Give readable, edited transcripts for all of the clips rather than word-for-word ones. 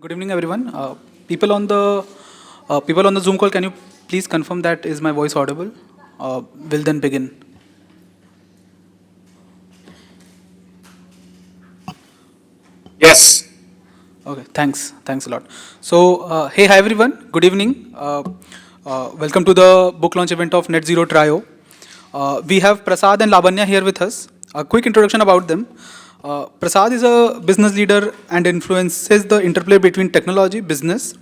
Good evening, everyone. People on the Zoom call, can you please confirm that is my voice audible? Will then begin. Yes. Okay, thanks. Thanks a lot. So, hey, hi everyone. Good evening. Welcome to the book launch event of Net Zero Trio. We have Prasad and Lavanya here with us. A quick introduction about them. Prasad is a business leader and influences the interplay between technology, business,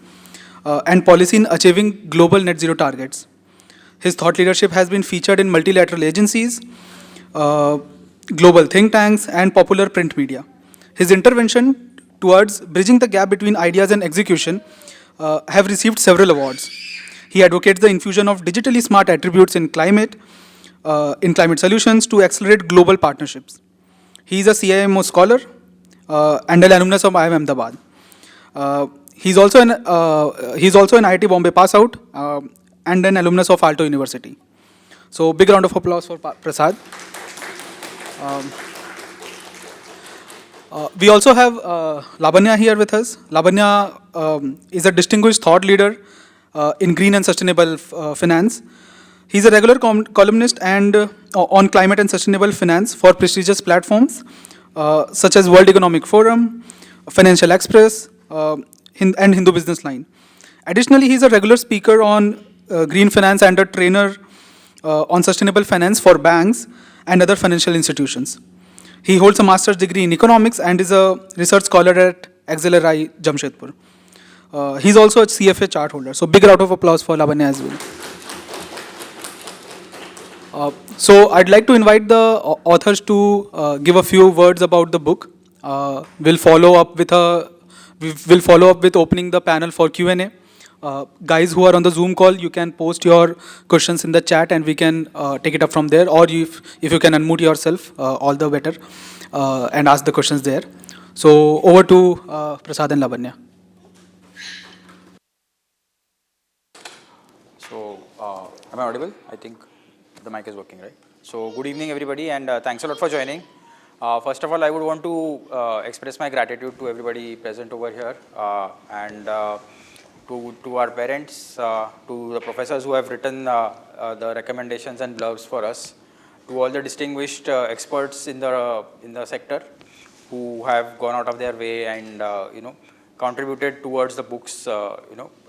and policy in achieving global net zero targets. His thought leadership has been featured in multilateral agencies, uh, global think tanks, and popular print media. His intervention towards bridging the gap between ideas and execution have received several awards. He advocates the infusion of digitally smart attributes in climate solutions to accelerate global partnerships. He is a CIMO scholar and an alumnus of IIM Ahmedabad. He's also an IIT Bombay pass out and an alumnus of Alto University. So big round of applause for Prasad. Um, we also have Lavanya here with us. Lavanya is a distinguished thought leader in green and sustainable finance. He's a regular columnist and on climate and sustainable finance for prestigious platforms such as World Economic Forum, Financial Express, and Hindu Business Line. Additionally, he's a regular speaker on green finance and a trainer on sustainable finance for banks and other financial institutions. He holds a master's degree in economics and is a research scholar at XLRI Jamshedpur. He's also a CFA chart holder. So big round of applause for Lavanya as well. So I'd like to invite the authors to give a few words about the book. We'll follow up with opening the panel for Q&A. Guys who are on the Zoom call, you can post your questions in the chat and we can take it up from there. Or if you can unmute yourself, all the better, and ask the questions there. So over to Prasad and Lavanya. So, am I audible? I think the mic is working, right? So, good evening, everybody, and thanks a lot for joining. First of all, I would want to express my gratitude to everybody present over here, and to our parents, to the professors who have written the recommendations and blurbs for us, to all the distinguished experts in the sector who have gone out of their way and contributed towards the book's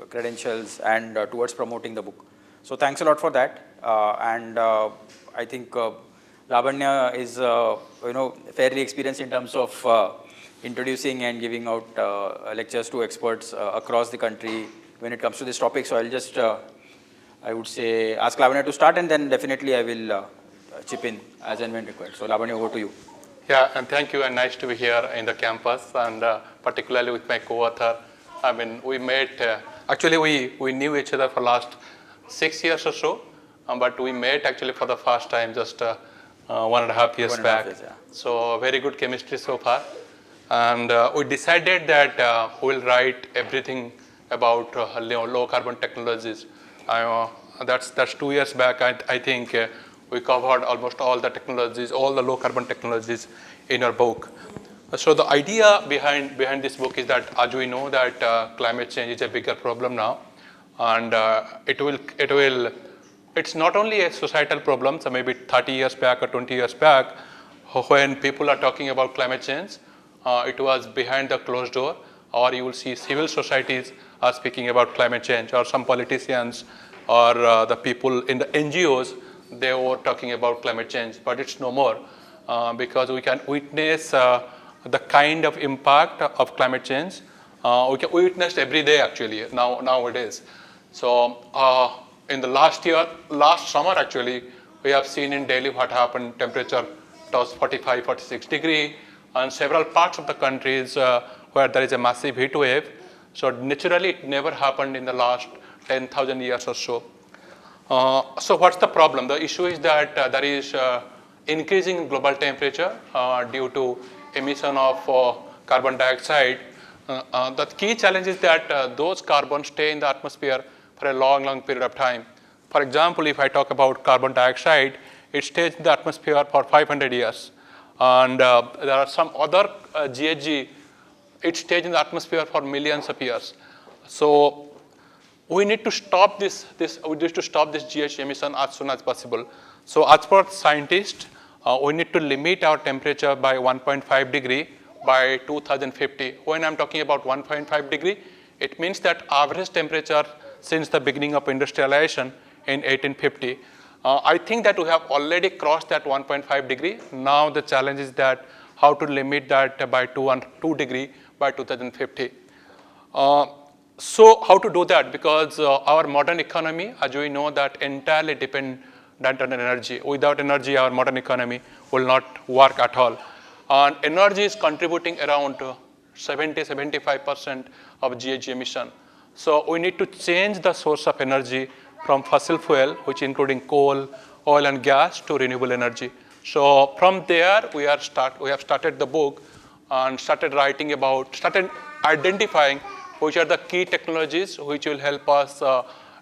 credentials and towards promoting the book. So thanks a lot for that. And I think Lavanya is fairly experienced in terms of introducing and giving out lectures to experts across the country when it comes to this topic. So I'll just I would say ask Lavanya to start, and then definitely I will chip in as and when required. So Lavanya, over to you. Yeah, and thank you, and nice to be here in the campus, and particularly with my co-author. I mean, we met, actually we knew each other for last 6 years or so, but we met actually for the first time just 1.5 years back. Yeah. So very good chemistry so far. And we decided that we'll write everything about low carbon technologies. That's 2 years back. I think we covered almost all the technologies, all the low carbon technologies in our book. So the idea behind this book is that, as we know that climate change is a bigger problem now, and it's not only a societal problem. So maybe 30 years back or 20 years back, when people are talking about climate change, it was behind the closed door, or you will see civil societies are speaking about climate change, or some politicians or the people in the NGOs, they were talking about climate change, but it's no more because we can witness the kind of impact of climate change. We can witness every day actually nowadays. So in the last summer actually, we have seen in Delhi what happened. Temperature was 45, 46 degree, and several parts of the countries where there is a massive heat wave. So naturally, it never happened in the last 10,000 years or so. So what's the problem? The issue is that there is increasing global temperature due to emission of carbon dioxide. The key challenge is that those carbons stay in the atmosphere for a long period of time. For example, if I talk about carbon dioxide, it stays in the atmosphere for 500 years. And there are some other GHG it stays in the atmosphere for millions of years. So we need to stop we need to stop this GHG emission as soon as possible. So as per scientists, we need to limit our temperature by 1.5 degree by 2050. When I'm talking about 1.5 degree, it means that average temperature since the beginning of industrialization in 1850. I think that we have already crossed that 1.5 degree. Now the challenge is that how to limit that by 2 degree by 2050. So how to do that? Because our modern economy, as we know, that entirely dependent on energy. Without energy, our modern economy will not work at all. And energy is contributing around 70-75% of GHG emission. So we need to change the source of energy from fossil fuel, which including coal, oil and gas, to renewable energy. So from there, we have started the book and started identifying which are the key technologies which will help us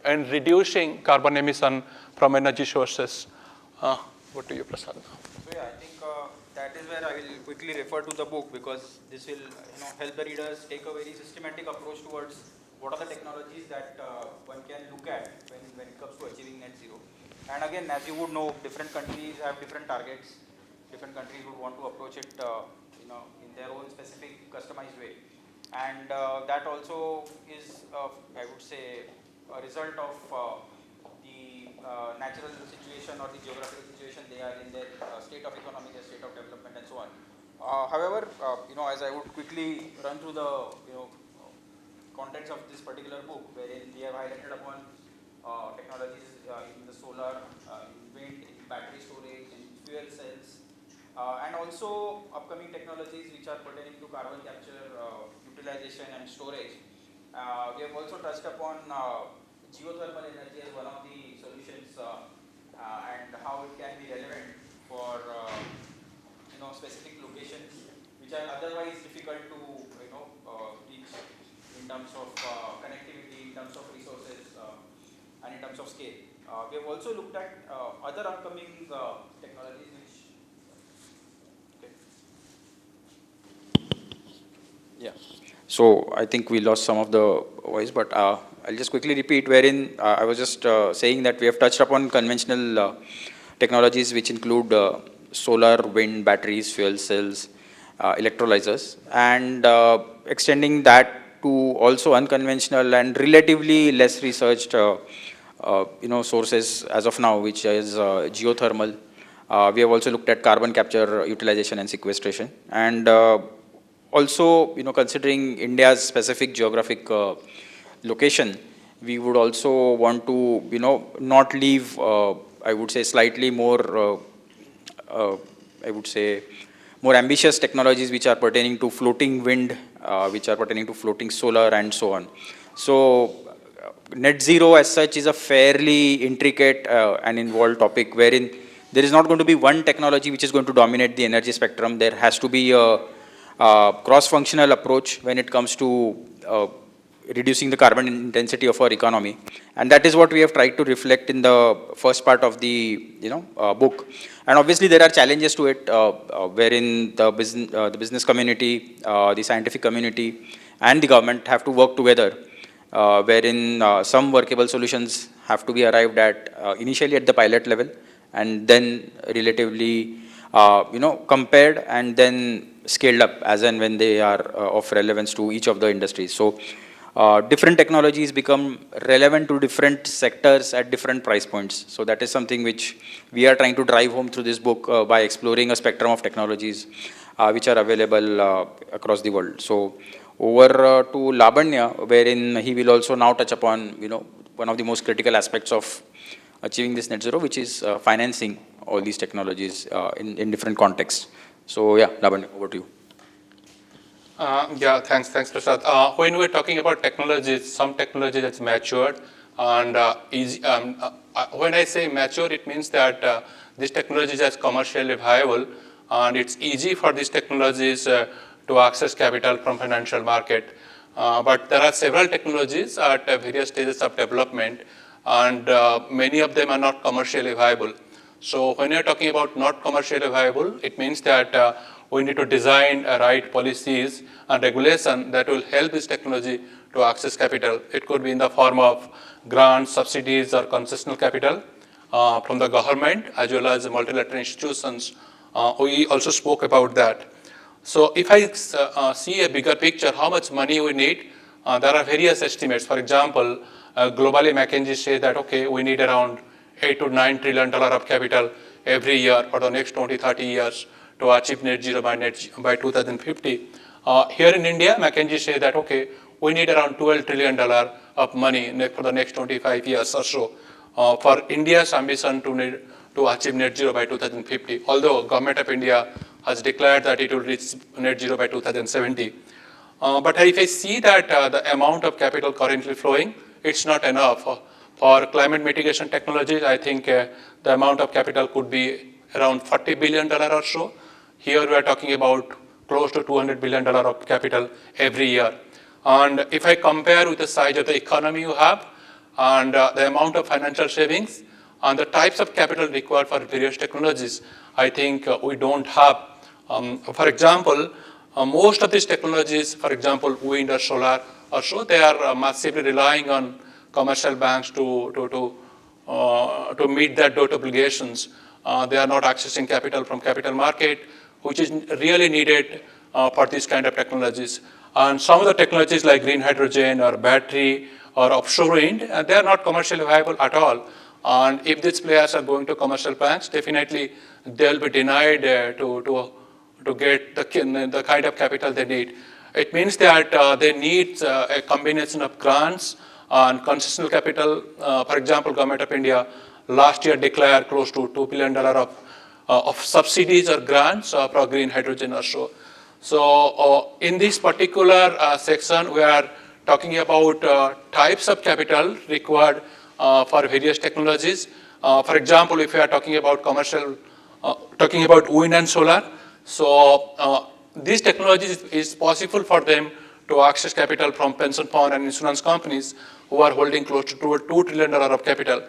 in reducing carbon emission from energy sources. What do you, Prasad? So yeah, I think that is where I will quickly refer to the book, because this will help the readers take a very systematic approach towards what are the technologies that one can look at when it comes to achieving net zero. And again, as you would know, different countries have different targets. Different countries would want to approach it in their own specific customized way. And that also is, I would say, a result of the natural situation or the geographical situation they are in, their state of economy, their state of development, and so on. However, as I would quickly run through the contents of this particular book, wherein we have highlighted upon technologies in the solar, in wind, in battery storage, in fuel cells, and also upcoming technologies which are pertaining to carbon capture, utilization and storage. We have also touched upon geothermal energy as one of the solutions and how it can be relevant for specific locations which are otherwise difficult to reach in terms of connectivity, in terms of resources, and in terms of scale. We have also looked at other upcoming technologies which. Okay. Yeah. So I think we lost some of the voice, but I'll just quickly repeat, wherein I was just saying that we have touched upon conventional technologies which include solar, wind, batteries, fuel cells, electrolyzers, and extending that to also unconventional and relatively less researched sources as of now, which is geothermal. We have also looked at carbon capture, utilization and sequestration, and also, considering India's specific geographic location, we would also want to, not leave, I would say, slightly more, more ambitious technologies which are pertaining to floating wind, which are pertaining to floating solar and so on. So, net zero as such is a fairly intricate and involved topic, wherein there is not going to be one technology which is going to dominate the energy spectrum. There has to be a cross-functional approach when it comes to reducing the carbon intensity of our economy, and that is what we have tried to reflect in the first part of the book. And obviously there are challenges to it, wherein the business community, the scientific community, and the government have to work together, wherein some workable solutions have to be arrived at initially at the pilot level, and then relatively compared and then scaled up as and when they are of relevance to each of the industries. So different technologies become relevant to different sectors at different price points. So that is something which we are trying to drive home through this book by exploring a spectrum of technologies which are available across the world. So over to Labanya, wherein he will also now touch upon one of the most critical aspects of achieving this net zero, which is financing all these technologies in different contexts. So yeah, Labanya, over to you. Yeah, thanks, Prasad. When we're talking about technologies, some technology that's matured and when I say mature, it means that this technology is commercially viable and it's easy for these technologies to access capital from financial market. But there are several technologies at various stages of development, and many of them are not commercially viable. So when you're talking about not commercially viable, it means that we need to design right policies and regulation that will help this technology to access capital. It could be in the form of grants, subsidies, or concessional capital from the government as well as multilateral institutions. We also spoke about that. So if I see a bigger picture, how much money we need, there are various estimates. For example, globally McKinsey says that, okay, we need around $8 to $9 trillion of capital every year for the next 20, 30 years to achieve net zero by 2050. Here in India, McKinsey says that, okay, we need around $12 trillion of money for the next 25 years or so for India's ambition to achieve net zero by 2050. Although Government of India has declared that it will reach net zero by 2070. But if I see that the amount of capital currently flowing, it's not enough. For climate mitigation technologies, I think the amount of capital could be around $40 billion or so. Here we are talking about close to $200 billion of capital every year. And if I compare with the size of the economy you have and the amount of financial savings and the types of capital required for various technologies, I think we don't have. For example, most of these technologies, for example, wind or solar or so, they are massively relying on commercial banks to meet their debt obligations. They are not accessing capital from capital market, which is really needed for these kind of technologies. And some of the technologies like green hydrogen or battery or offshore wind, they are not commercially viable at all. And if these players are going to commercial banks, definitely they'll be denied to get the kind of capital they need. It means that they need a combination of grants and concessional capital. For example, Government of India last year declared close to $2 billion of subsidies or grants for green hydrogen or so. So in this particular section, we are talking about types of capital required for various technologies. For example, if we are talking about talking about wind and solar, so these technologies is possible for them to access capital from pension fund and insurance companies who are holding close to $2 trillion of capital.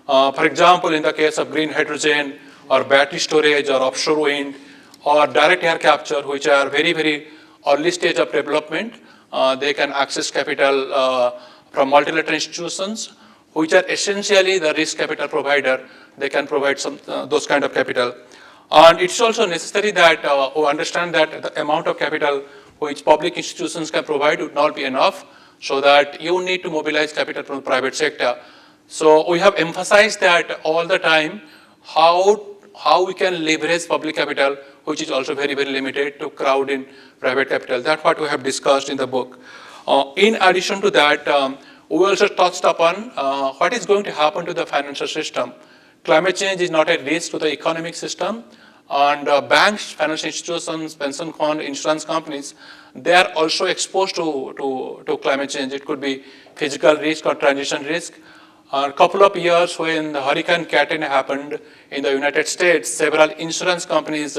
For example, in the case of green hydrogen or battery storage or offshore wind or direct air capture, which are very, very early stage of development, they can access capital from multilateral institutions, which are essentially the risk capital provider. They can provide those kind of capital. And it's also necessary that we understand that the amount of capital which public institutions can provide would not be enough, so that you need to mobilize capital from the private sector. So we have emphasized that all the time, how we can leverage public capital, which is also very, very limited, to crowd in private capital. That's what we have discussed in the book. In addition to that, we also touched upon what is going to happen to the financial system. Climate change is not a risk to the economic system, and banks, financial institutions, pension fund, insurance companies, they are also exposed to climate change. It could be physical risk or transition risk. A couple of years when the Hurricane Katrina happened in the United States, several insurance companies,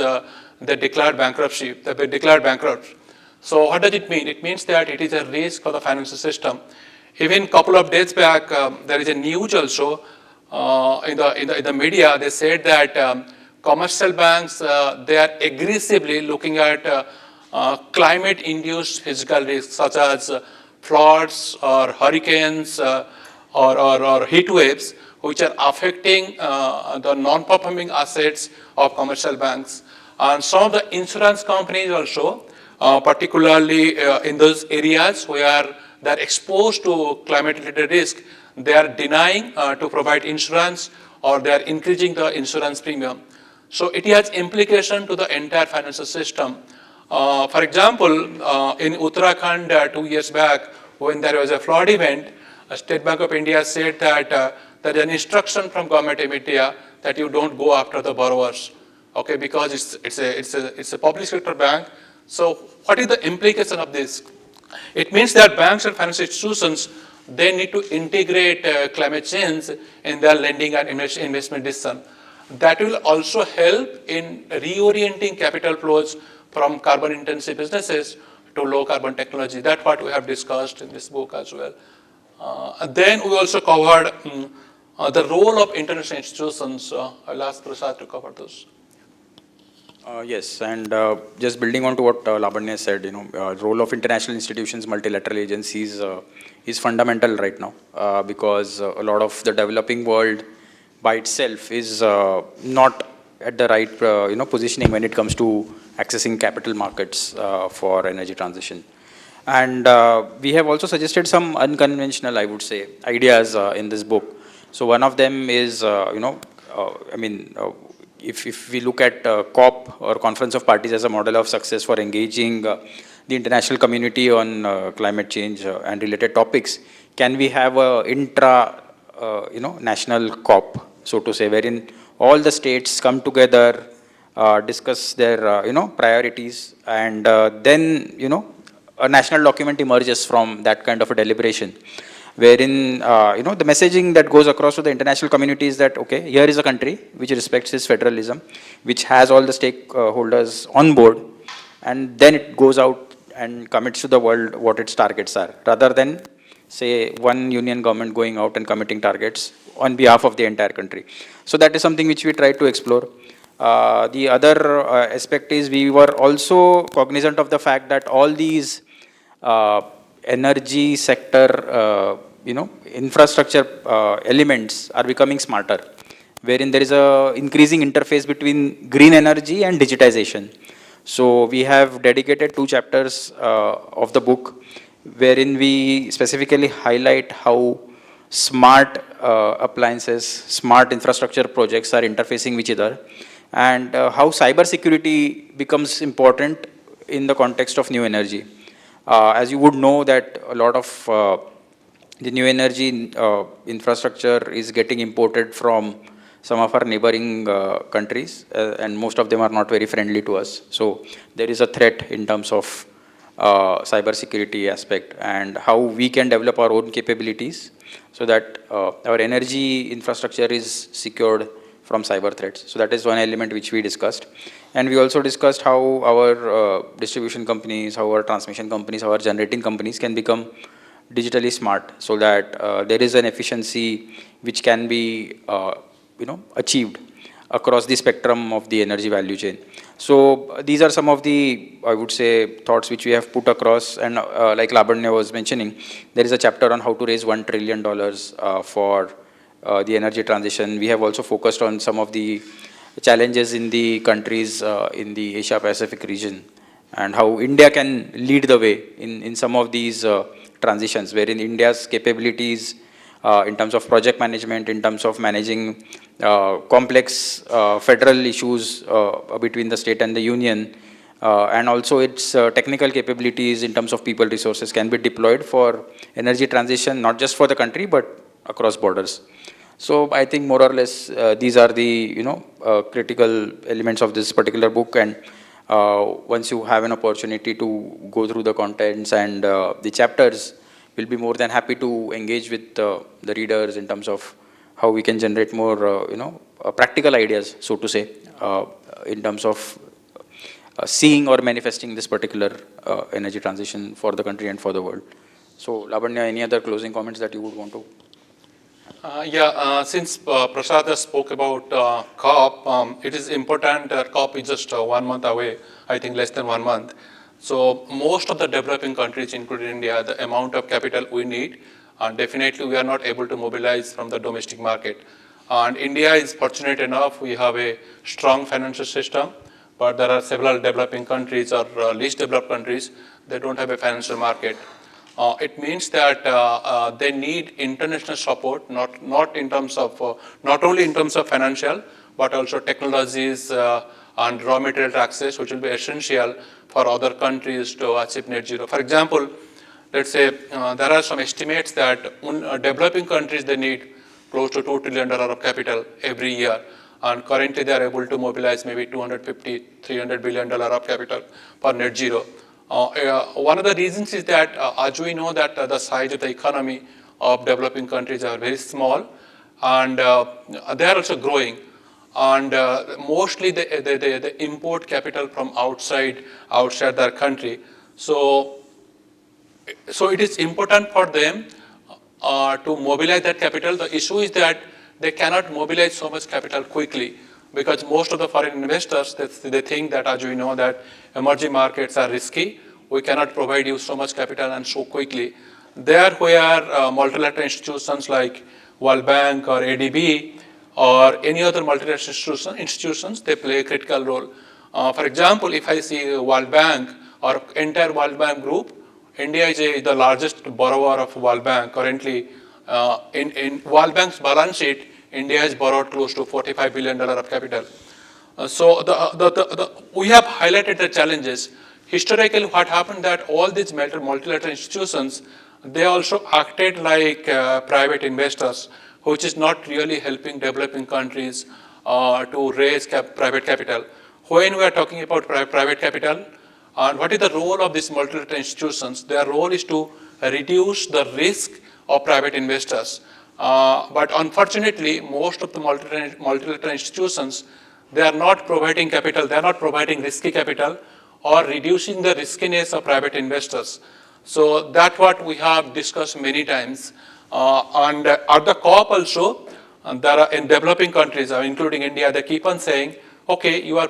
they declared bankruptcy. They declared bankrupt. So what does it mean? It means that it is a risk for the financial system. Even a couple of days back, there is a news also in the media. They said that commercial banks, they are aggressively looking at climate-induced physical risks such as floods or hurricanes or heat waves, which are affecting the non-performing assets of commercial banks. And some of the insurance companies also, particularly in those areas where they're exposed to climate-related risk, they are denying to provide insurance, or they are increasing the insurance premium. So it has implication to the entire financial system. For example, in Uttarakhand 2 years back, when there was a flood event, State Bank of India said that there is an instruction from Government of India that you don't go after the borrowers, okay, because it's a public sector bank. So what is the implication of this? It means that banks and financial institutions, they need to integrate climate change in their lending and investment decision. That will also help in reorienting capital flows from carbon-intensive businesses to low-carbon technology. That's what we have discussed in this book as well. Then we also covered the role of international institutions. I'll ask Prasad to cover those. Yes, and just building on to what Lavanya said, role of international institutions, multilateral agencies is fundamental right now because a lot of the developing world by itself is not at the right, positioning when it comes to accessing capital markets for energy transition. And we have also suggested some unconventional, I would say, ideas in this book. So one of them is, if we look at COP or Conference of Parties as a model of success for engaging the international community on climate change and related topics, can we have a national COP, so to say, wherein all the states come together, discuss their, priorities, and then, a national document emerges from that kind of a deliberation, wherein the messaging that goes across to the international community is that okay, here is a country which respects its federalism, which has all the stakeholders on board, and then it goes out and commits to the world what its targets are, rather than say one union government going out and committing targets on behalf of the entire country. So that is something which we try to explore. The other aspect is we were also cognizant of the fact that all these energy sector, infrastructure elements are becoming smarter, wherein there is a increasing interface between green energy and digitization. So we have dedicated 2 chapters of the book, wherein we specifically highlight how smart appliances, smart infrastructure projects are interfacing with each other, and how cyber security becomes important in the context of new energy. As you would know that a lot of the new energy infrastructure is getting imported from some of our neighboring countries, and most of them are not very friendly to us. So there is a threat in terms of cyber security aspect and how we can develop our own capabilities so that our energy infrastructure is secured from cyber threats. So that is one element which we discussed. And we also discussed how our distribution companies, how our transmission companies, how our generating companies can become digitally smart so that there is an efficiency which can be achieved across the spectrum of the energy value chain. So these are some of the, I would say, thoughts which we have put across. And like Labanya was mentioning, there is a chapter on how to raise $1 trillion for the energy transition. We have also focused on some of the challenges in the countries in the Asia Pacific region and how India can lead the way in some of these transitions, wherein India's capabilities in terms of project management, in terms of managing complex federal issues between the state and the union, and also its technical capabilities in terms of people resources can be deployed for energy transition, not just for the country, but across borders. So I think more or less these are the critical elements of this particular book. And once you have an opportunity to go through the contents and the chapters, we'll be more than happy to engage with the readers in terms of how we can generate more practical ideas, so to say, in terms of seeing or manifesting this particular energy transition for the country and for the world. So Lavanya, any other closing comments that you would want to? Since Prasad has spoke about COP, it is important that COP is just 1 month away, I think less than 1 month. So most of the developing countries, including India, the amount of capital we need, and definitely we are not able to mobilize from the domestic market. And India is fortunate enough, we have a strong financial system, but there are several developing countries or least developed countries, they don't have a financial market. It means that they need international support, not only in terms of financial, but also technologies and raw material access, which will be essential for other countries to achieve net zero. For example, let's say there are some estimates that developing countries, they need close to $2 trillion of capital every year. And currently they are able to mobilize maybe $250, $300 billion of capital for net zero. One of the reasons is that as we know that the size of the economy of developing countries are very small, and they are also growing. And mostly they import capital from outside their country. So it is important for them to mobilize that capital. The issue is that they cannot mobilize so much capital quickly. because most of the foreign investors, they think that, as we know, that emerging markets are risky. We cannot provide you so much capital and so quickly. There where multilateral institutions like World Bank or ADB or any other multilateral institutions, they play a critical role. For example, if I see World Bank or entire World Bank group, India is the largest borrower of World Bank. Currently, in World Bank's balance sheet, India has borrowed close to $45 billion of capital. So we have highlighted the challenges. Historically, what happened that all these multilateral institutions, they also acted like private investors, which is not really helping developing countries to raise private capital. When we are talking about private capital, and what is the role of these multilateral institutions? Their role is to reduce the risk of private investors. But unfortunately, most of the multilateral institutions, they are not providing capital, they are not providing risky capital or reducing the riskiness of private investors. So that's what we have discussed many times. And at the COP also, there are in developing countries, including India, they keep on saying, okay, you are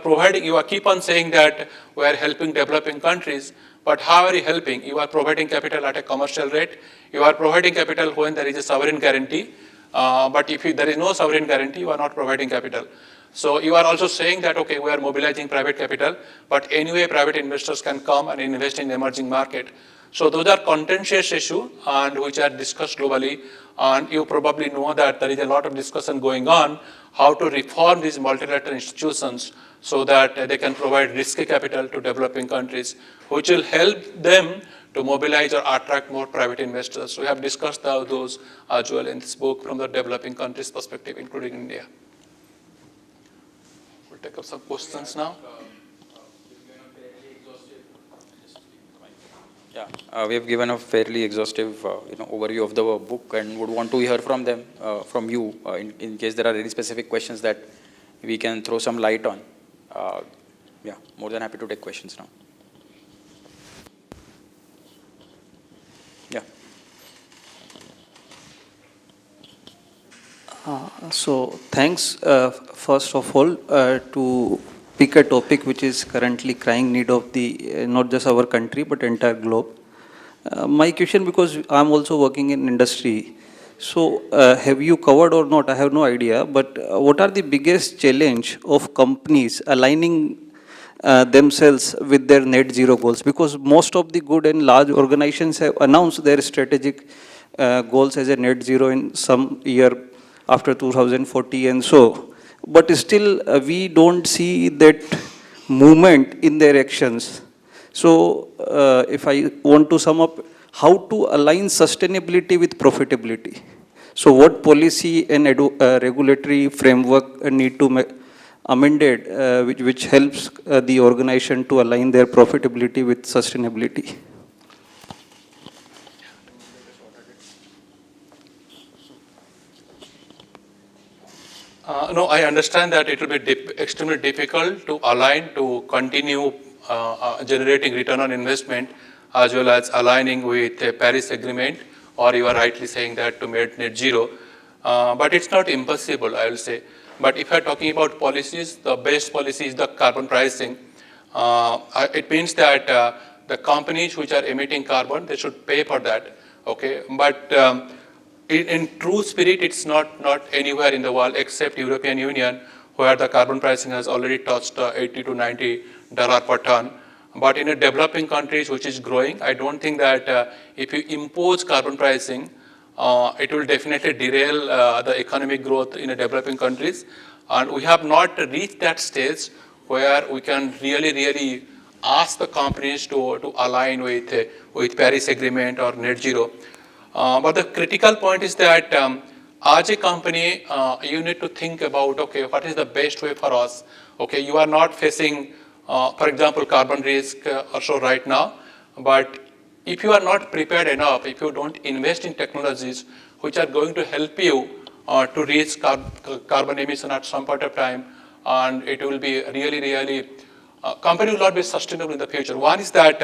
keep on saying that we are helping developing countries, but how are you helping? You are providing capital at a commercial rate. You are providing capital when there is a sovereign guarantee. But if there is no sovereign guarantee, you are not providing capital. So you are also saying that, okay, we are mobilizing private capital, but anyway, private investors can come and invest in the emerging market. So those are contentious issues and which are discussed globally. And you probably know that there is a lot of discussion going on how to reform these multilateral institutions so that they can provide risky capital to developing countries, which will help them to mobilize or attract more private investors. So we have discussed those as well in this book from the developing countries perspective, including India. We'll take up some questions now. Yeah, we have given a fairly exhaustive overview of the book and would want to hear from them, from you, in case there are any specific questions that we can throw some light on. Yeah, more than happy to take questions now. Yeah. So thanks, first of all, to pick a topic which is currently crying need of the not just our country but entire globe. My question, because I'm also working in industry, so have you covered or not? I have no idea. But what are the biggest challenge of companies aligning themselves with their net zero goals? Because most of the good and large organizations have announced their strategic goals as a net zero in some year after 2040 and so. But still, we don't see that movement in their actions. So, if I want to sum up, how to align sustainability with profitability? So, what policy and regulatory framework need to be amended, which helps the organization to align their profitability with sustainability? No, I understand that it will be extremely difficult to align to continue generating return on investment as well as aligning with the Paris Agreement, or you are rightly saying that to make net zero. But it's not impossible, I will say. But if you are talking about policies, the best policy is the carbon pricing. It means that the companies which are emitting carbon, they should pay for that. Okay, but in true spirit, it's not anywhere in the world except European Union, where the carbon pricing has already touched $80 to $90 per ton. But in a developing countries which is growing, I don't think that if you impose carbon pricing, it will definitely derail the economic growth in a developing countries. And we have not reached that stage where we can really ask the companies to align with Paris Agreement or net zero. But the critical point is that as a company, you need to think about, okay, what is the best way for us? Okay, you are not facing, for example, carbon risk or so right now, but if you are not prepared enough, if you don't invest in technologies which are going to help you to reach carbon emission at some point of time, and it will be really, company will not be sustainable in the future. One is that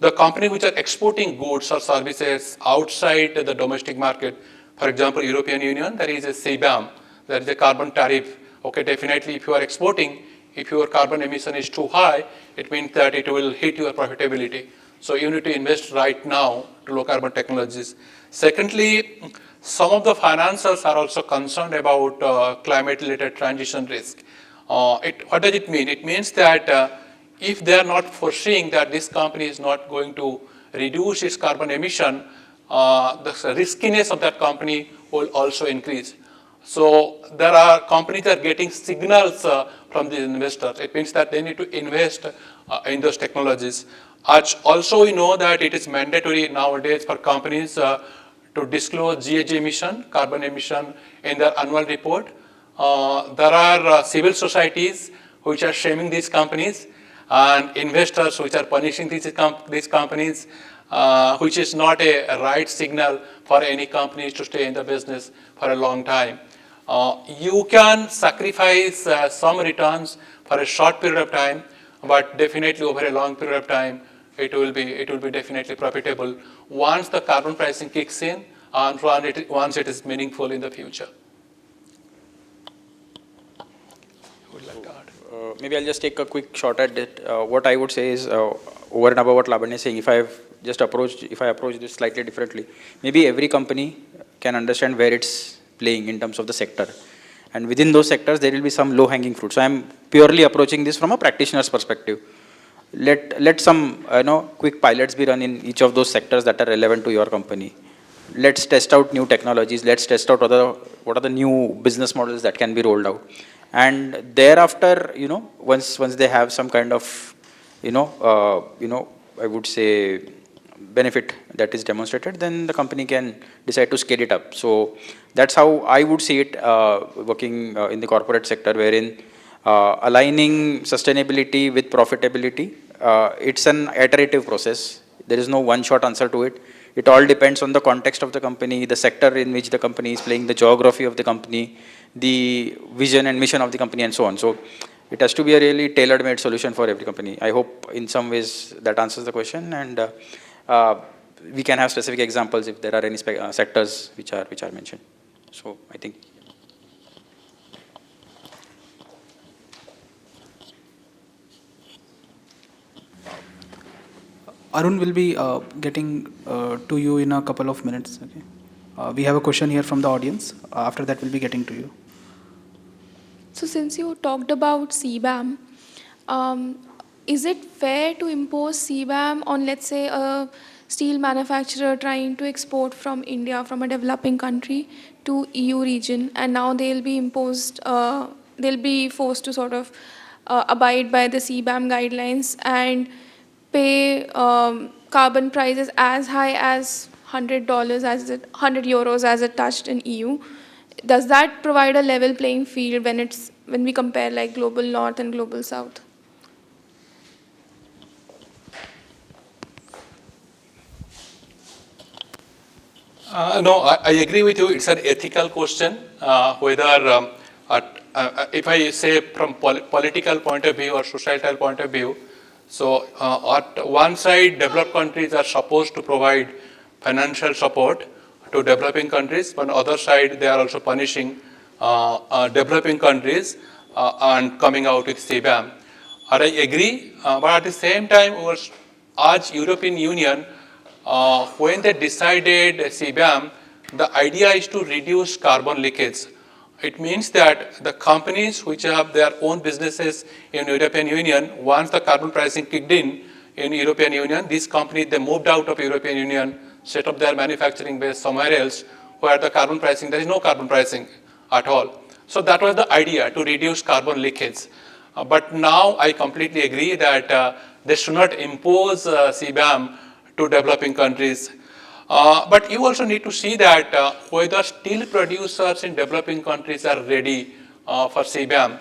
the companies which are exporting goods or services outside the domestic market, for example, European Union, there is a CBAM, there is a carbon tariff Okay, definitely if you are exporting, if your carbon emission is too high, it means that it will hit your profitability. So you need to invest right now to low carbon technologies. Secondly, some of the financiers are also concerned about climate-related transition risk. What does it mean? It means that if they are not foreseeing that this company is not going to reduce its carbon emission, the riskiness of that company will also increase. So there are companies that are getting signals from these investors. It means that they need to invest in those technologies. Also, we know that it is mandatory nowadays for companies to disclose GHG emission, carbon emission in their annual report. There are civil societies which are shaming these companies and investors which are punishing these companies, which is not a right signal for any companies to stay in the business for a long time. You can sacrifice some returns for a short period of time, but definitely over a long period of time, it will be definitely profitable once the carbon pricing kicks in and once it is meaningful in the future. Would like to add? Maybe I'll just take a quick shot at it. What I would say is, over and above what Lavanya is saying, if I approach this slightly differently, maybe every company can understand where it's playing in terms of the sector. And within those sectors, there will be some low-hanging fruit. So I'm purely approaching this from a practitioner's perspective. Let some quick pilots be run in each of those sectors that are relevant to your company. Let's test out new technologies. Let's test out what are the new business models that can be rolled out. And thereafter, once they have some kind of, I would say, benefit that is demonstrated, then the company can decide to scale it up. So that's how I would see it working in the corporate sector, wherein aligning sustainability with profitability, it's an iterative process. There is no one-shot answer to it. It all depends on the context of the company, the sector in which the company is playing, the geography of the company, the vision and mission of the company, and so on. So it has to be a really tailor-made solution for every company. I hope in some ways that answers the question, and we can have specific examples if there are any sectors which are mentioned. So I think. Arun will be getting to you in a couple of minutes. Okay. We have a question here from the audience. After that, we'll be getting to you. So since you talked about CBAM, is it fair to impose CBAM on, let's say, a steel manufacturer trying to export from India, from a developing country, to EU region, and now they'll be forced to sort of abide by the CBAM guidelines and pay carbon prices as high as $100 100 euros as it touched in EU? Does that provide a level playing field when we compare like global north and global south? No, I agree with you. It's an ethical question, whether if I say from political point of view or societal point of view. So at one side, developed countries are supposed to provide financial support to developing countries. But on the other side, they are also punishing developing countries and coming out with CBAM. I agree, but at the same time, we will urge European Union, when they decided CBAM, the idea is to reduce carbon leakage. It means that the companies which have their own businesses in European Union, once the carbon pricing kicked in European Union, these companies, they moved out of European Union, set up their manufacturing base somewhere else, where the carbon pricing, there is no carbon pricing at all. So that was the idea, to reduce carbon leakage. But now I completely agree that they should not impose CBAM to developing countries. But you also need to see that whether steel producers in developing countries are ready for CBAM.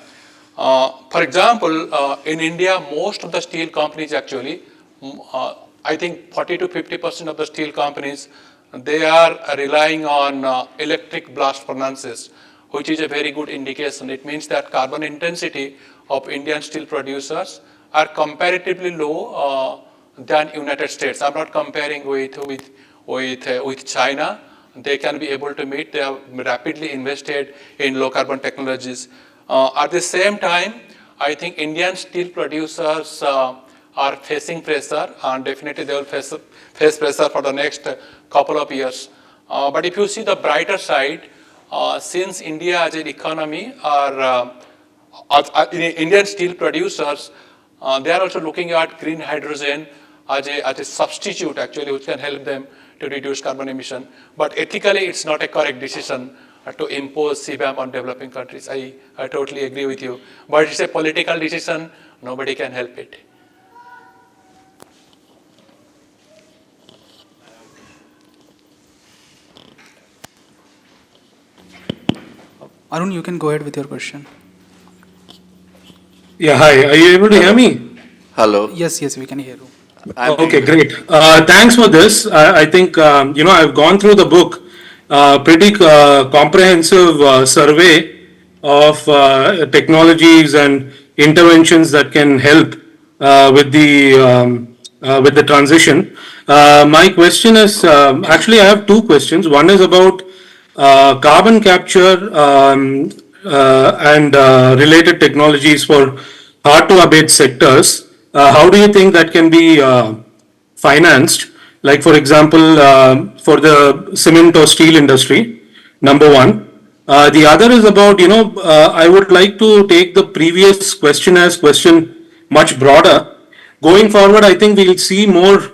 For example, in India, most of the steel companies actually, I think 40 to 50% of the steel companies, they are relying on electric blast furnaces, which is a very good indication. It means that carbon intensity of Indian steel producers are comparatively low than United States. I'm not comparing with China. They can be able to meet. They have rapidly invested in low carbon technologies. At the same time, I think Indian steel producers are facing pressure, and definitely they will face pressure for the next couple of years. But if you see the brighter side, since India as an economy Indian steel producers, they are also looking at green hydrogen as a substitute actually which can help them to reduce carbon emission. But ethically, it's not a correct decision to impose CBAM on developing countries. I totally agree with you. But it's a political decision, nobody can help it. Arun, you can go ahead with your question. Yeah, hi. Are you able to hear me? Hello. Yes, yes, we can hear you. Okay, great. Thanks for this. I think, I've gone through the book, pretty comprehensive survey of technologies and interventions that can help with the transition. My question is, actually, I have two questions. One is about carbon capture and related technologies for hard to abate sectors. How do you think that can be financed? Like, for example, for the cement or steel industry, number one. The other is about, I would like to take the previous questioner's question much broader. Going forward, I think we'll see more,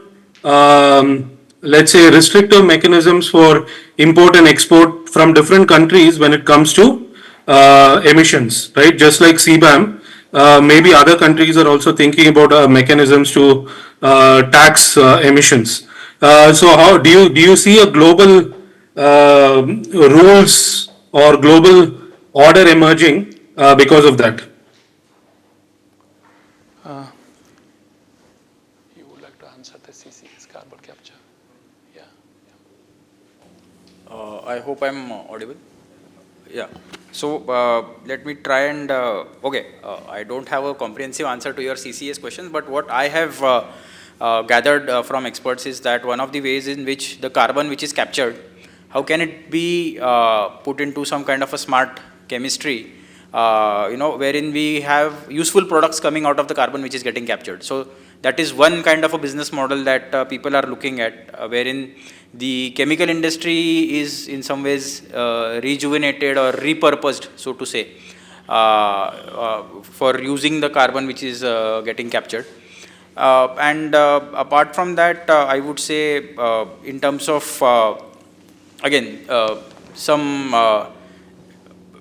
let's say, restrictive mechanisms for import and export from different countries when it comes to emissions, right? Just like CBAM, maybe other countries are also thinking about mechanisms to tax emissions. So, how do you see a global rules or global order emerging because of that? You would like to answer the CCS carbon capture? Yeah. I hope I'm audible. Yeah. So let me try and, I don't have a comprehensive answer to your CCS questions, but what I have gathered from experts is that one of the ways in which the carbon which is captured, how can it be put into some kind of a smart chemistry, wherein we have useful products coming out of the carbon which is getting captured. So that is one kind of a business model that people are looking at, wherein the chemical industry is in some ways rejuvenated or repurposed, so to say, for using the carbon which is getting captured. And apart from that, I would say in terms of, some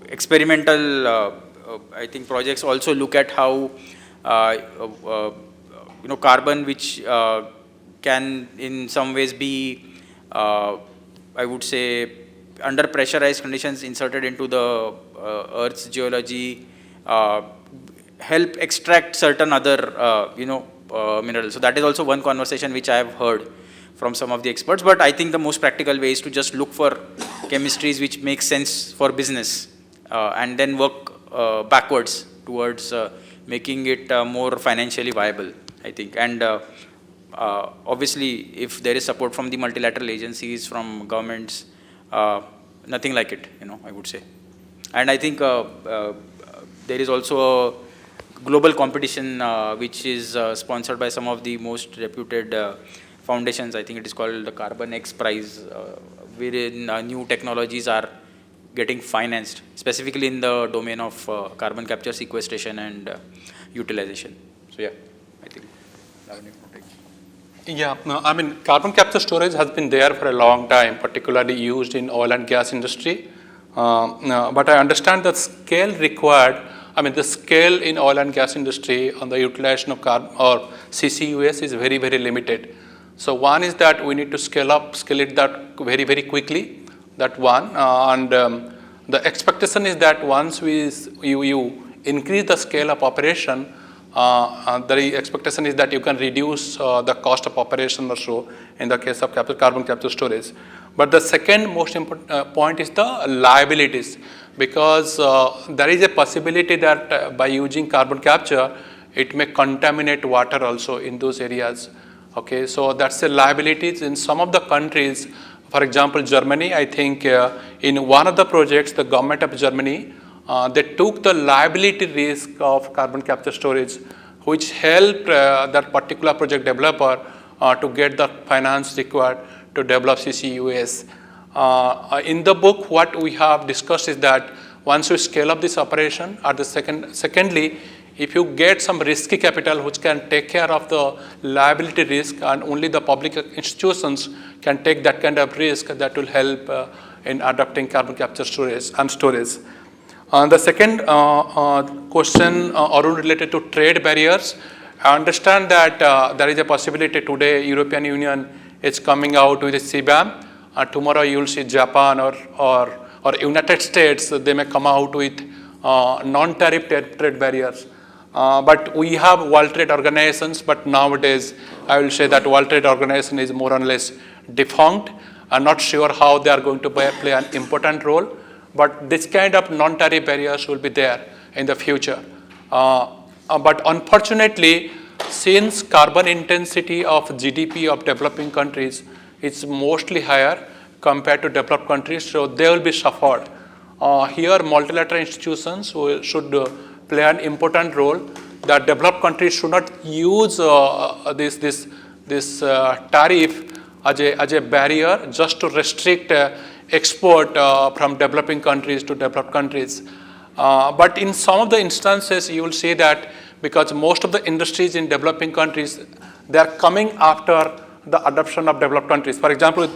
experimental, I think projects also look at how, carbon which can in some ways be, I would say, under pressurized conditions inserted into the Earth's geology, help extract certain other, minerals. So that is also one conversation which I have heard from some of the experts. But I think the most practical way is to just look for chemistries which make sense for business and then work backwards towards making it more financially viable, I think. And obviously, if there is support from the multilateral agencies, from governments, nothing like it, I would say. And I think there is also a global competition which is sponsored by some of the most reputed foundations. I think it is called the Carbon X Prize, wherein new technologies are getting financed, specifically in the domain of carbon capture, sequestration, and utilization. So yeah, I think that would be important. Yeah, no, I mean, carbon capture storage has been there for a long time, particularly used in oil and gas industry. But I understand the scale required, the scale in oil and gas industry on the utilization of carbon or CCUS is very, very limited. So one is that we need to scale it that very, very quickly. That one, the expectation is that once you increase the scale of operation, the expectation is that you can reduce the cost of operation or so in the case of carbon capture storage. But the second most important point is the liabilities, because there is a possibility that by using carbon capture, it may contaminate water also in those areas. Okay, so that's the liabilities in some of the countries. For example, Germany, I think in one of the projects, the government of Germany They took the liability risk of carbon capture storage, which helped that particular project developer to get the finance required to develop CCUS. In the book, what we have discussed is that once you scale up this operation, secondly, if you get some risky capital which can take care of the liability risk, and only the public institutions can take that kind of risk, that will help in adopting carbon capture storage and storage. The second question, Arun, related to trade barriers. I understand that there is a possibility today European Union is coming out with a CBAM. Tomorrow you will see Japan or United States, they may come out with non-tariff trade barriers. But we have World Trade Organizations, but nowadays I will say that World Trade Organization is more or less defunct. I'm not sure how they are going to play an important role, but this kind of non-tariff barriers will be there in the future. But unfortunately, since carbon intensity of GDP of developing countries is mostly higher compared to developed countries, so they will be suffered. Here, multilateral institutions should play an important role. That developed countries should not use this tariff as a barrier just to restrict export from developing countries to developed countries. But in some of the instances, you will see that because most of the industries in developing countries, they are coming after the adoption of developed countries. For example,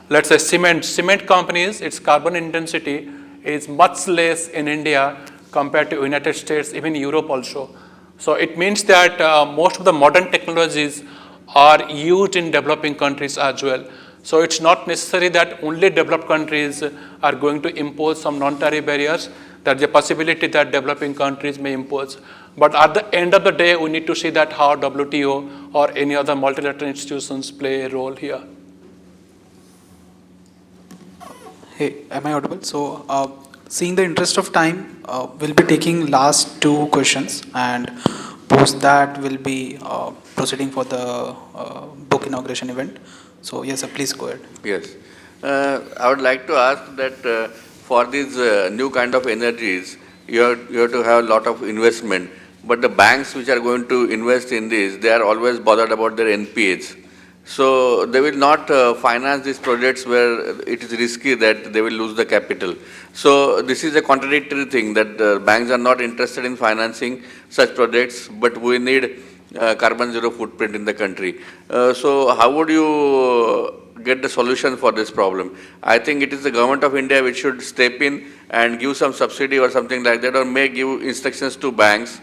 let's say cement companies, its carbon intensity is much less in India compared to United States, even Europe also. So it means that most of the modern technologies are used in developing countries as well. So it's not necessary that only developed countries are going to impose some non-tariff barriers. There's a possibility that developing countries may impose. But at the end of the day, we need to see that how WTO or any other multilateral institutions play a role here. Hey, am I audible? So, seeing the interest of time, we'll be taking last two questions, and post that we'll be proceeding for the book inauguration event. So, yes, sir, please go ahead. Yes. I would like to ask that for these new kind of energies, you have to have a lot of investment. But the banks which are going to invest in this, they are always bothered about their NPAs. So they will not finance these projects where it is risky that they will lose the capital. So this is a contradictory thing, that banks are not interested in financing such projects, but we need carbon zero footprint in the country. So how would you get the solution for this problem? I think it is the government of India which should step in and give some subsidy or something like that, or may give instructions to banks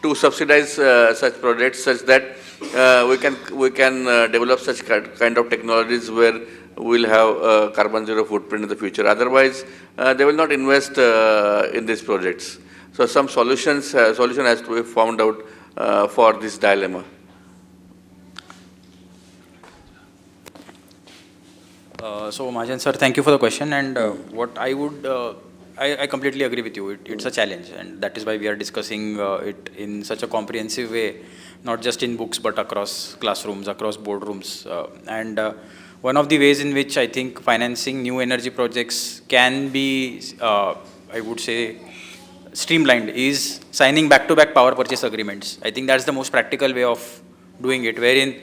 to subsidize such projects, such that we can develop such kind of technologies where we'll have carbon zero footprint in the future. Otherwise, they will not invest in these projects. So some solution has to be found out for this dilemma. So Majan sir, thank you for the question, and what I would, I completely agree with you. It's a challenge, and that is why we are discussing it in such a comprehensive way, not just in books but across classrooms, across boardrooms. And one of the ways in which I think financing new energy projects can be, I would say, streamlined is signing back-to-back power purchase agreements. I think that's the most practical way of doing it, wherein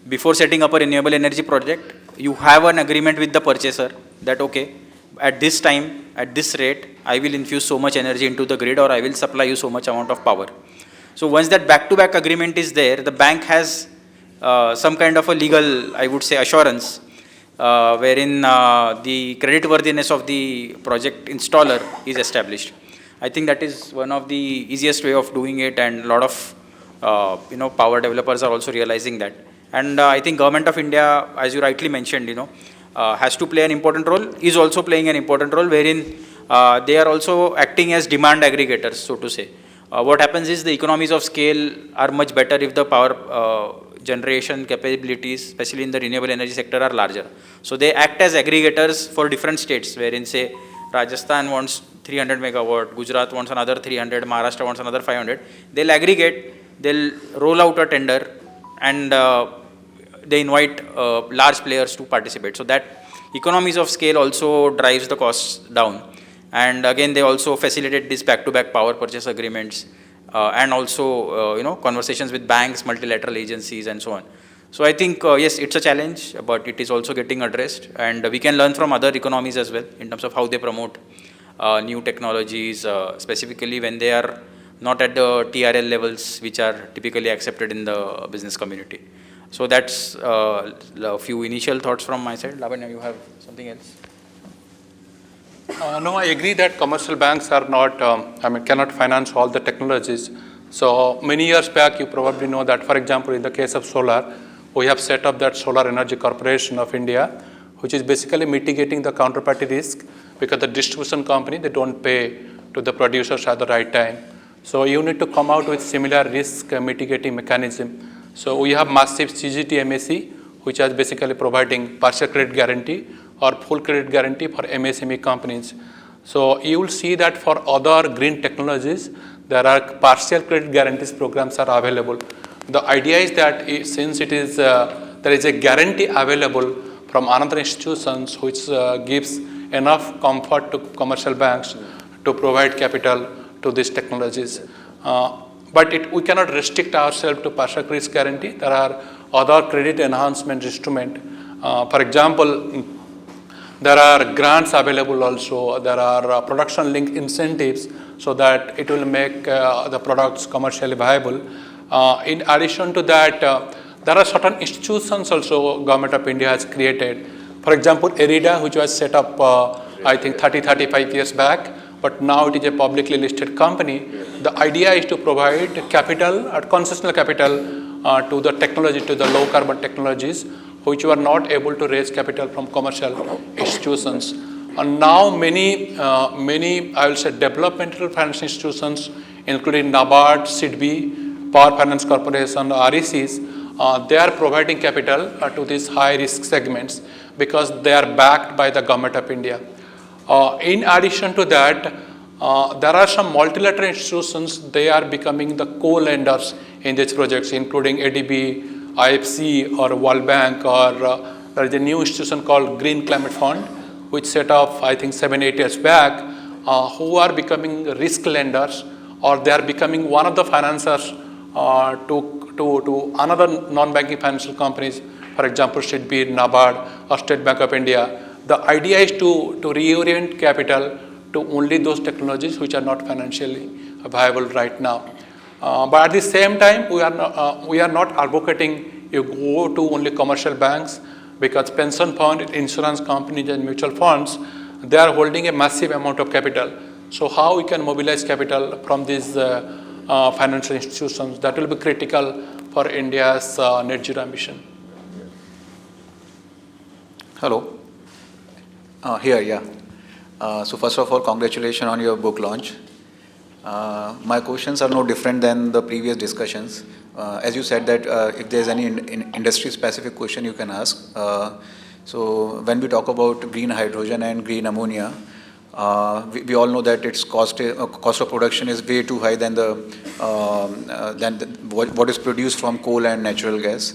before setting up a renewable energy project, you have an agreement with the purchaser that, okay, at this time, at this rate, I will infuse so much energy into the grid, or I will supply you so much amount of power. So once that back-to-back agreement is there, the bank has some kind of a legal, I would say, assurance, wherein the creditworthiness of the project installer is established. I think that is one of the easiest way of doing it, and a lot of power developers are also realizing that. And I think Government of India, as you rightly mentioned, has to play an important role, is also playing an important role, wherein they are also acting as demand aggregators, so to say. What happens is the economies of scale are much better if the power generation capabilities, especially in the renewable energy sector, are larger. So they act as aggregators for different states, wherein say Rajasthan wants 300 megawatt, Gujarat wants another 300, Maharashtra wants another 500. They'll aggregate, they'll roll out a tender, and they invite large players to participate. So that economies of scale also drives the costs down. And again, they also facilitate these back-to-back power purchase agreements and also, conversations with banks, multilateral agencies, and so on. So I think, yes, it's a challenge, but it is also getting addressed, and we can learn from other economies as well in terms of how they promote new technologies, specifically when they are not at the TRL levels, which are typically accepted in the business community. So that's a few initial thoughts from my side. Lavanya, you have something else? No, I agree that commercial banks are not, cannot finance all the technologies. So many years back, you probably know that, for example, in the case of solar, we have set up that Solar Energy Corporation of India, which is basically mitigating the counterparty risk because the distribution company, they don't pay to the producers at the right time. So you need to come out with similar risk mitigating mechanism. So we have massive CGT MSE, which is basically providing partial credit guarantee or full credit guarantee for MSME companies. So you will see that for other green technologies, there are partial credit guarantees programs are available. The idea is that since it is, there is a guarantee available from another institutions which gives enough comfort to commercial banks to provide capital to these technologies. But we cannot restrict ourselves to partial risk guarantee. There are other credit enhancement instruments. For example, there are grants available also. There are production-linked incentives so that it will make the products commercially viable. In addition to that, there are certain institutions also Government of India has created. For example, ERIDA, which was set up, I think 35 years back, but now it is a publicly listed company. The idea is to provide capital, concessional capital to the technology, to the low carbon technologies, which were not able to raise capital from commercial institutions. And now many, I will say, developmental financial institutions, including NABARD, SIDBI, Power Finance Corporation, RECs, they are providing capital to these high risk segments because they are backed by the Government of India. In addition to that, there are some multilateral institutions, they are becoming the co-lenders in these projects, including ADB, IFC, or World Bank, or there is a new institution called Green Climate Fund, which set up, I think, 7-8 years back, who are becoming risk lenders, or they are becoming one of the financiers to another non-banking financial companies, for example, SIDBI, NABARD, or State Bank of India. The idea is to reorient capital to only those technologies which are not financially viable right now. But at the same time, we are not advocating you go to only commercial banks, because pension fund, insurance companies, and mutual funds, they are holding a massive amount of capital. So how we can mobilize capital from these financial institutions, that will be critical for India's net zero ambition. Hello. So first of all, congratulations on your book launch. My questions are no different than the previous discussions. As you said that if there's any industry-specific question you can ask. So when we talk about green hydrogen and green ammonia, we all know that its cost of production is way too high than what is produced from coal and natural gas.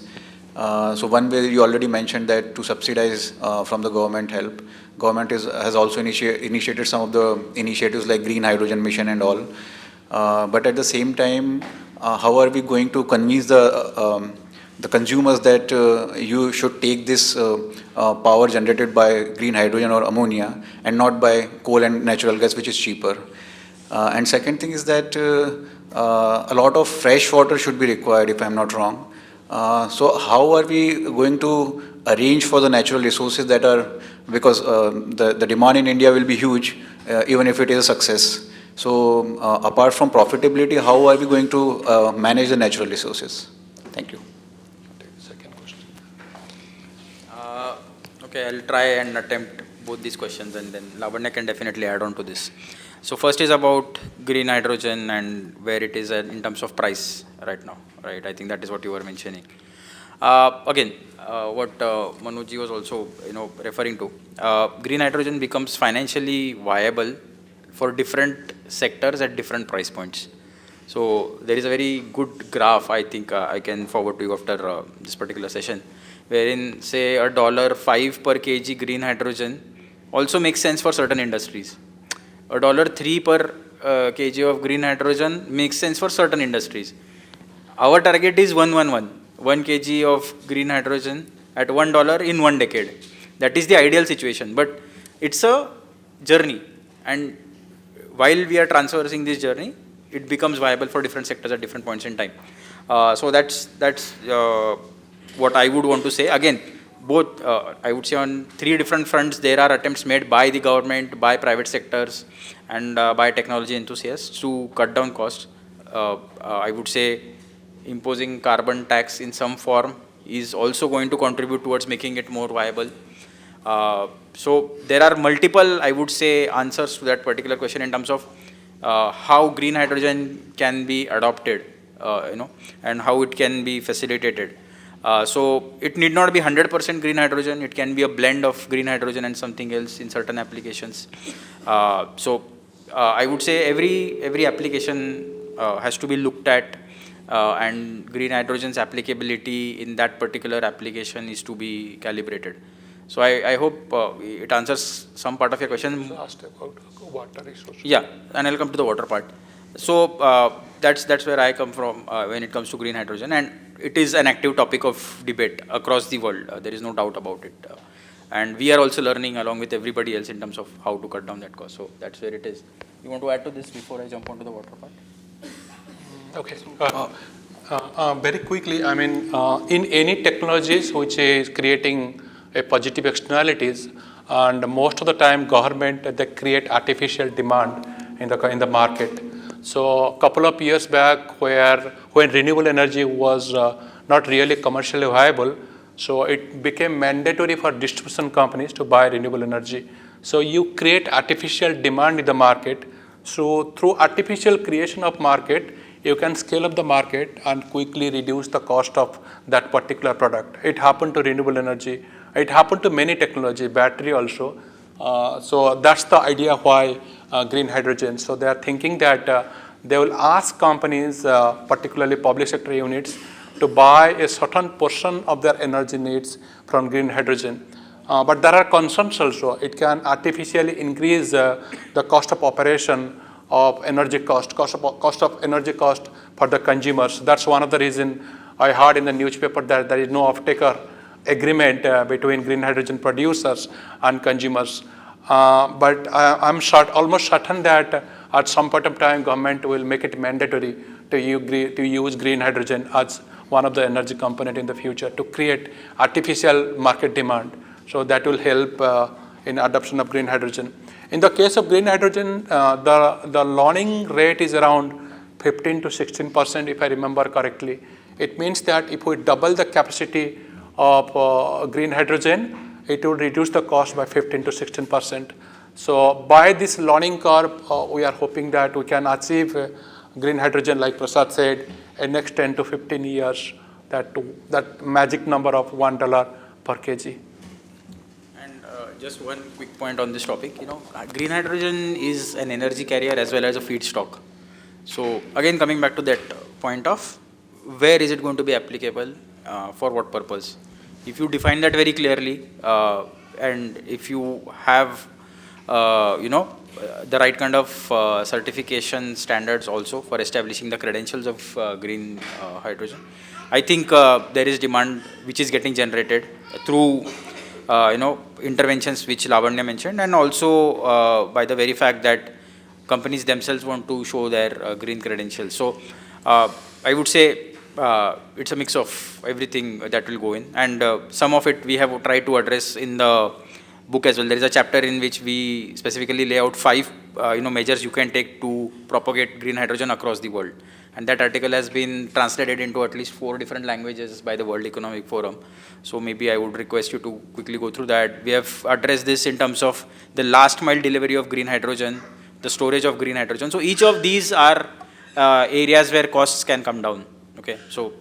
So one way you already mentioned that to subsidize from the government help. Government has also initiated some of the initiatives like green hydrogen mission and all. But at the same time, how are we going to convince the consumers that you should take this power generated by green hydrogen or ammonia and not by coal and natural gas, which is cheaper? And second thing is that a lot of fresh water should be required, if I'm not wrong. So how are we going to arrange for the natural resources that are, because the demand in India will be huge, even if it is a success. So apart from profitability, how are we going to manage the natural resources? Thank you. Second question. Okay, I'll try and attempt both these questions, and then Lavanya can definitely add on to this. So first is about green hydrogen and where it is in terms of price right now, right? I think that is what you were mentioning. Again, what Manojji was also referring to, green hydrogen becomes financially viable for different sectors at different price points. So there is a very good graph, I think I can forward to you after this particular session, wherein say $5 per kg green hydrogen also makes sense for certain industries. $3 per kg of green hydrogen makes sense for certain industries. Our target is 1 kg of green hydrogen at $1 in 1 decade. That is the ideal situation, but it's a journey, and while we are traversing this journey, it becomes viable for different sectors at different points in time. So that's what I would want to say. Again, both I would say on 3 different fronts there are attempts made by the government, by private sectors, and by technology enthusiasts to cut down costs. I would say imposing carbon tax in some form is also going to contribute towards making it more viable. So there are multiple, I would say, answers to that particular question in terms of how green hydrogen can be adopted, and how it can be facilitated. So it need not be 100% green hydrogen. It can be a blend of green hydrogen and something else in certain applications. So I would say every application has to be looked at, and green hydrogen's applicability in that particular application is to be calibrated. So I hope it answers some part of your question. Asked about water resources. Yeah, and I'll come to the water part. So that's where I come from when it comes to green hydrogen, and it is an active topic of debate across the world. There is no doubt about it. And we are also learning along with everybody else in terms of how to cut down that cost. So that's where it is. You want to add to this before I jump onto the water part? Okay. Very quickly, I mean, in any technologies which is creating a positive externalities, and most of the time government, they create artificial demand in the market. So a couple of years back, when renewable energy was not really commercially viable, so it became mandatory for distribution companies to buy renewable energy. So you create artificial demand in the market. So through artificial creation of market, you can scale up the market and quickly reduce the cost of that particular product. It happened to renewable energy. It happened to many technology, battery also. So that's the idea why green hydrogen. So they are thinking that they will ask companies, particularly public sector units, to buy a certain portion of their energy needs from green hydrogen. But there are concerns also. It can artificially increase the cost of operation of energy cost of energy cost for the consumers. That's one of the reasons I heard in the newspaper that there is no off-taker agreement between green hydrogen producers and consumers. But I'm almost certain that at some point of time, government will make it mandatory to use green hydrogen as one of the energy component in the future to create artificial market demand. So that will help in adoption of green hydrogen. In the case of green hydrogen, the launching rate is around 15 to 16%, if I remember correctly. It means that if we double the capacity of green hydrogen, it will reduce the cost by 15 to 16%. So by this learning curve, we are hoping that we can achieve green hydrogen, like Prasad said, in next 10 to 15 years, that magic number of $1 per kg. Just one quick point on this topic. Green hydrogen is an energy carrier as well as a feedstock. So again, coming back to that point of where is it going to be applicable, for what purpose? If you define that very clearly, and if you have, the right kind of certification standards also for establishing the credentials of green hydrogen, I think there is demand which is getting generated through interventions which Lavanya mentioned, and also by the very fact that companies themselves want to show their green credentials. So I would say it's a mix of everything that will go in, and some of it we have tried to address in the book as well. There is a chapter in which we specifically lay out 5 measures you can take to propagate green hydrogen across the world. And that article has been translated into at least 4 different languages by the World Economic Forum. So maybe I would request you to quickly go through that. We have addressed this in terms of the last mile delivery of green hydrogen, the storage of green hydrogen. So each of these are areas where costs can come down. Okay, so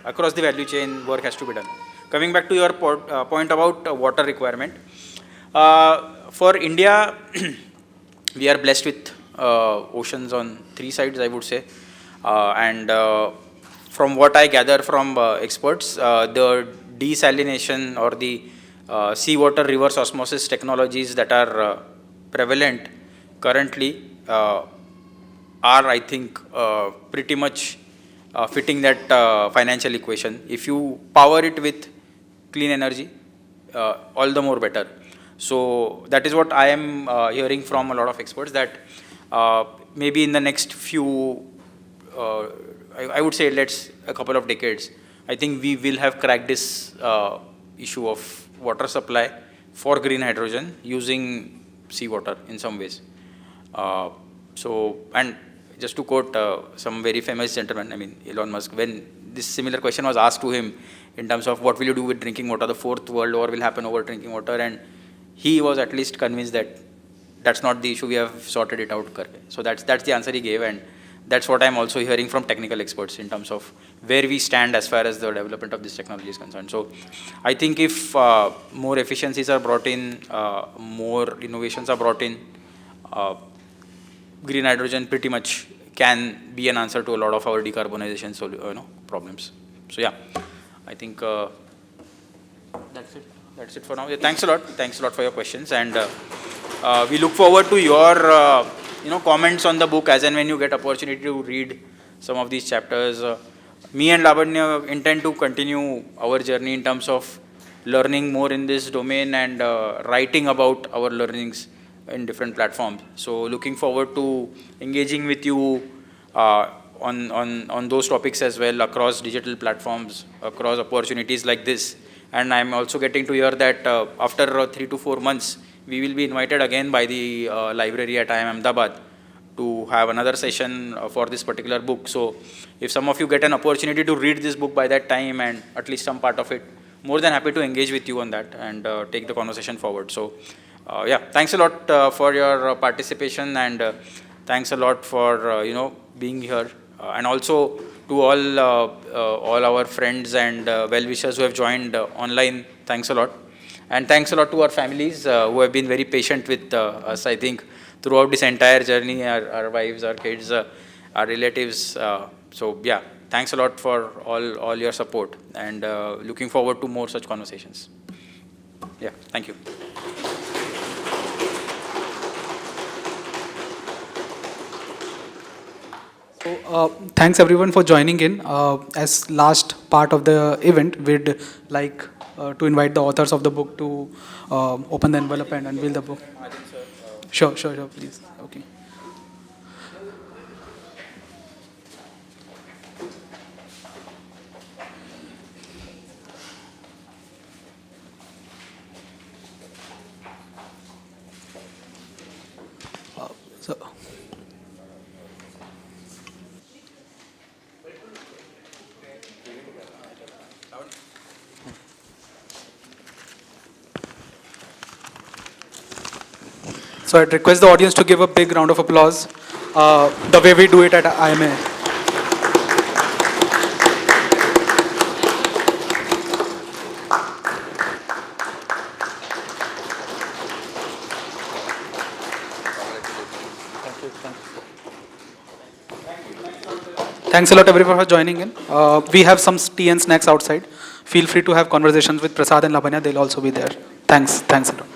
across the value chain, work has to be done. Coming back to your point about water requirement, for India, we are blessed with oceans on 3 sides, I would say. And from what I gather from experts, the desalination or the seawater reverse osmosis technologies that are prevalent currently are, I think, pretty much fitting that financial equation. If you power it with clean energy, all the more better. So that is what I am hearing from a lot of experts, that maybe in the next few, I would say a couple of decades, I think we will have cracked this issue of water supply for green hydrogen using seawater in some ways. So, and just to quote some very famous gentleman, I mean Elon Musk, when this similar question was asked to him in terms of what will you do with drinking water, the fourth world war will happen over drinking water, and he was at least convinced that that's not the issue, we have sorted it out. So that's the answer he gave, and that's what I'm also hearing from technical experts in terms of where we stand as far as the development of this technology is concerned. So I think if more efficiencies are brought in, more innovations are brought in, green hydrogen pretty much can be an answer to a lot of our decarbonization problems. So yeah, I think that's it. That's it for now. Yeah, thanks a lot. Thanks a lot for your questions, and we look forward to your comments on the book as and when you get opportunity to read some of these chapters. Me and Lavanya intend to continue our journey in terms of learning more in this domain and writing about our learnings in different platforms. So looking forward to engaging with you on those topics as well, across digital platforms, across opportunities like this. And I'm also getting to hear that after 3 to 4 months, we will be invited again by the library at IIM Ahmedabad to have another session for this particular book. So if some of you get an opportunity to read this book by that time, and at least some part of it, more than happy to engage with you on that and take the conversation forward. So yeah, thanks a lot for your participation, and thanks a lot for being here, and also to all our friends and well-wishers who have joined online. Thanks a lot. And thanks a lot to our families who have been very patient with us, I think, throughout this entire journey, our wives, our kids, our relatives. So yeah, thanks a lot for all your support, and looking forward to more such conversations. Yeah, thank you. So thanks everyone for joining in. As last part of the event, we'd like to invite the authors of the book to open the envelope and unveil the book. Sure, please. Okay. So I'd request the audience to give a big round of applause, the way we do it at IIMA. Thanks a lot everyone for joining in. We have some tea and snacks outside. Feel free to have conversations with Prasad and Lavanya. They'll also be there. Thanks a lot.